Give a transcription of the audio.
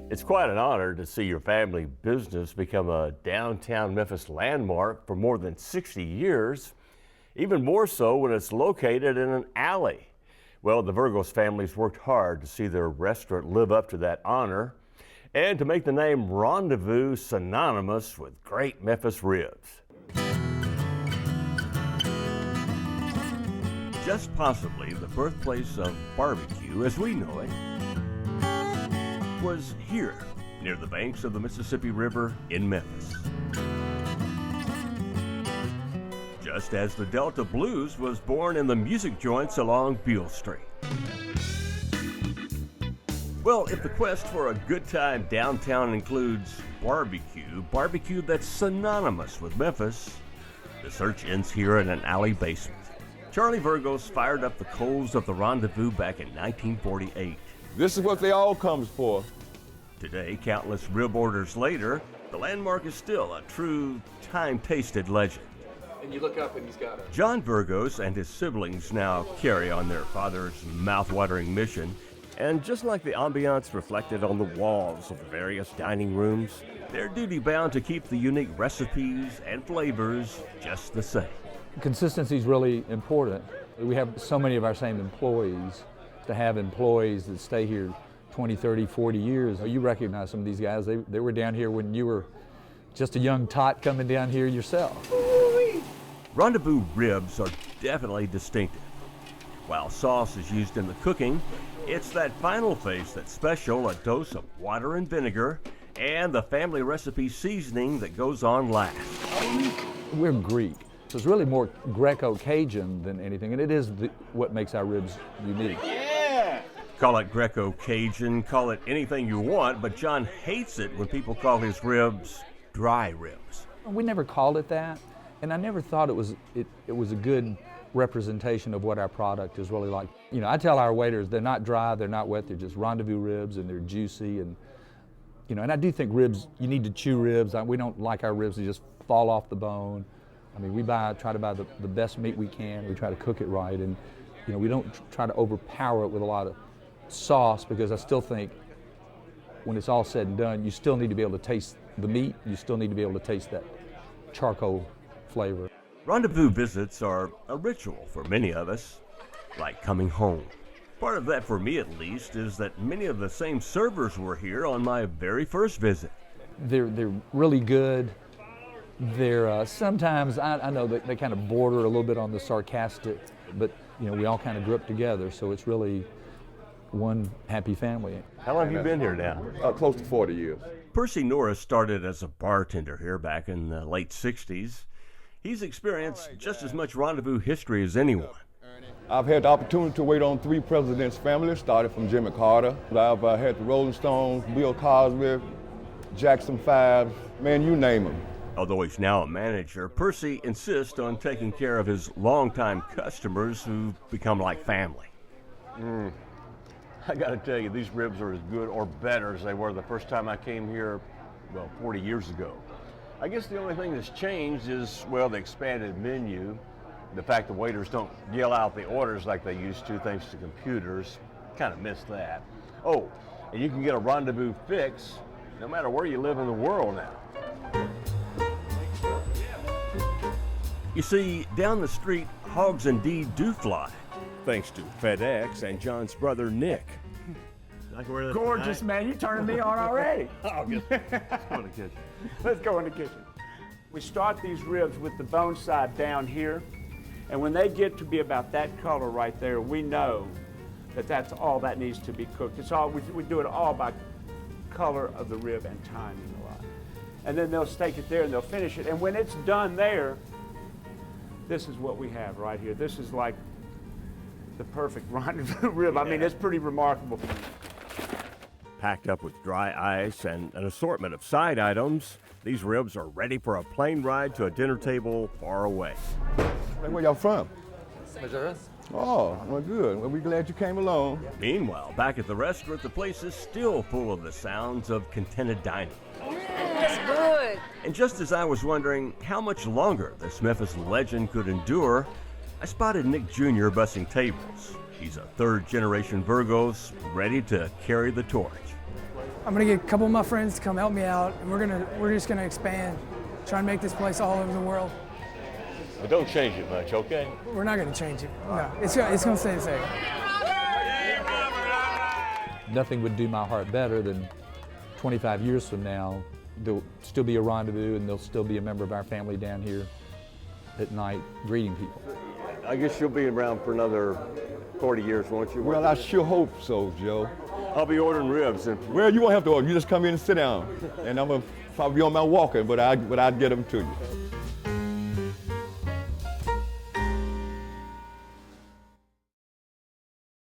It's quite an honor to see your family business become a downtown Memphis landmark for more than 60 years, even more so when it's located in an alley. Well, the Vergos families worked hard to see their restaurant live up to that honor and to make the name Rendezvous synonymous with great Memphis ribs. Just possibly the birthplace of barbecue as we know it was here, near the banks of the Mississippi River in Memphis. Just as the Delta Blues was born in the music joints along Beale Street. Well, if the quest for a good time downtown includes barbecue that's synonymous with Memphis, the search ends here in an alley basement. Charlie Vergos fired up the coals of the Rendezvous back in 1948. This is what they all comes for. Today, countless rib orders later, the landmark is still a true time-tasted legend. And you look up and he's got a... John Vergos and his siblings now carry on their father's mouth-watering mission. And just like the ambiance reflected on the walls of the various dining rooms, they're duty-bound to keep the unique recipes and flavors just the same. Consistency is really important. We have so many of our same employees. To have employees that stay here 20, 30, 40 years. You recognize some of these guys. They were down here when you were just a young tot coming down here yourself. Rendezvous ribs are definitely distinctive. While sauce is used in the cooking, it's that final phase that's special, a dose of water and vinegar, and the family recipe seasoning that goes on last. We're Greek, so it's really more Greco-Cajun than anything, and it is what makes our ribs unique. Call it Greco-Cajun, call it anything you want, but John hates it when people call his ribs dry ribs. We never called it that, and I never thought it was a good representation of what our product is really like. You know, I tell our waiters they're not dry, they're not wet, they're just Rendezvous ribs, and they're juicy, and you know, and I do think ribs, you need to chew ribs. We don't like our ribs to just fall off the bone. I mean, we try to buy the best meat we can. We try to cook it right, and you know, we don't try to overpower it with a lot of sauce, because I still think when it's all said and done, you still need to be able to taste the meat. You still need to be able to taste that charcoal flavor. Rendezvous visits are a ritual for many of us, like coming home. Part of that, for me at least, is that many of the same servers were here on my very first visit. They're really good. They're sometimes, I know that they kind of border a little bit on the sarcastic, but you know, we all kind of grew up together, so it's really one happy family. How long have you been here now? Close to 40 years. Percy Norris started as a bartender here back in the late 60s. He's experienced just as much Rendezvous history as anyone. I've had the opportunity to wait on 3 presidents' families, started from Jimmy Carter. I've had the Rolling Stones, Bill Cosby, Jackson 5, man, you name them. Although he's now a manager, Percy insists on taking care of his longtime customers who've become like family. I gotta tell you, these ribs are as good or better as they were the first time I came here, well, 40 years ago. I guess the only thing that's changed is, well, the expanded menu. The fact the waiters don't yell out the orders like they used to thanks to computers. Kind of missed that. Oh, and you can get a Rendezvous fix no matter where you live in the world now. You see, down the street, hogs indeed do fly, thanks to FedEx and John's brother Nick. Gorgeous, man. You turning me on already. Let's go in the kitchen. Let's go in the kitchen. We start these ribs with the bone side down here, and when they get to be about that color right there, we know that that's all that needs to be cooked. It's all we do it all by color of the rib and timing a lot. And then they'll stake it there and they'll finish it. And when it's done there, this is what we have right here. This is like the perfect Rendezvous rib. I mean, it's pretty remarkable. Packed up with dry ice and an assortment of side items, these ribs are ready for a plane ride to a dinner table far away. Where y'all from? Honduras. Oh, well, good. Well, we're glad you came along. Meanwhile, back at the restaurant, the place is still full of the sounds of contented dining. That's good. And just as I was wondering how much longer this Memphis legend could endure, I spotted Nick Jr. bussing tables. He's a third-generation Vergos, ready to carry the torch. I'm gonna get a couple of my friends to come help me out, and we're just gonna expand, try and make this place all over the world. But don't change it much, okay? We're not gonna change it. No, it's gonna stay the same. Nothing would do my heart better than 25 years from now, there'll still be a Rendezvous and there'll still be a member of our family down here at night greeting people. I guess you'll be around for another 40 years, won't you? Well, I sure hope so, Joe. I'll be ordering ribs. And Well, you won't have to order. You just come in and sit down. And I'm going to probably be on my walker, but I'd get them to you.